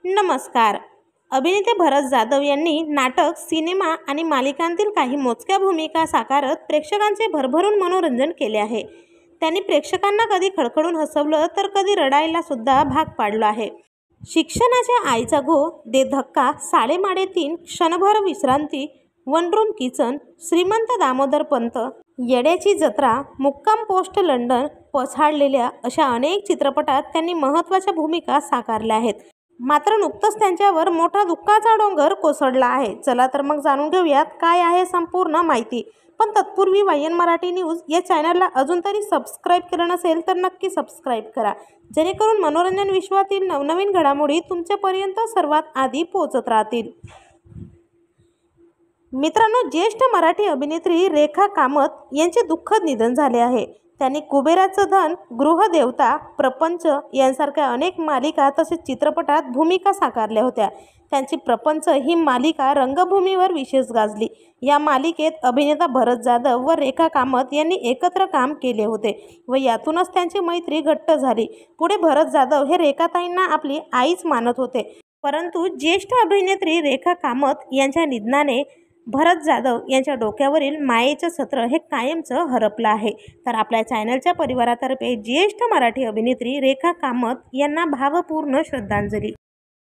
नमस्कार. अभिनेते भरत जाधव यांनी नाटक, सिनेमा आणि मालिकांतील काही मोजक्या भूमिका साकारत प्रेक्षकांचे भरभरून मनोरंजन केले आहे. त्यांनी प्रेक्षकांना कधी खडखडून हसवलं तर कधी रडायला सुद्धा भाग पाडलं आहे. शिक्षणाच्या आईचा घो, दे धक्का, साडेमाडे 3, क्षणभर विश्रांती, वन रूम किचन, श्रीमंत दामोदर पंत, येड्याची जत्रा, मुक्काम पोस्ट लंडन, पछाडलेल्या अशा अनेक चित्रपटात त्यांनी महत्त्वाच्या भूमिका साकारल्या आहेत. मात्र नुकतंच त्यांच्यावर मोठा दुःखाचा डोंगर कोसळला आहे. चला तर मग जाणून घेऊयात काय आहे संपूर्ण माहिती. पण तत्पूर्वी वायएन मराठी न्यूज या चॅनलला अजून तरी सबस्क्राईब केलं नसेल तर नक्की सबस्क्राईब करा, जेणेकरून मनोरंजन विश्वातील नवनवीन घडामोडी तुमच्यापर्यंत सर्वात आधी पोहोचत राहतील. मित्रांनो, ज्येष्ठ मराठी अभिनेत्री रेखा कामत यांचे दुःखद निधन झाले आहे. त्यांनी कुबेराचं धन, गृहदेवता, प्रपंच यांसारख्या अनेक मालिका तसेच चित्रपटात भूमिका साकारल्या होत्या. त्यांची प्रपंच ही मालिका रंगभूमीवर विशेष गाजली. या मालिकेत अभिनेता भरत जाधव व रेखा कामत यांनी एकत्र काम केले होते व यातूनच त्यांची मैत्री घट्ट झाली. पुढे भरत जाधव हे रेखाताईंना आपली आईच मानत होते. परंतु ज्येष्ठ अभिनेत्री रेखा कामत यांच्या निधनाने भरत जाधव यांच्या डोक्यावरील मायेचं छत्र हे कायमचं हरपलं आहे. तर आपल्या चॅनलच्या परिवारातर्फे ज्येष्ठ मराठी अभिनेत्री रेखा कामत यांना भावपूर्ण श्रद्धांजली.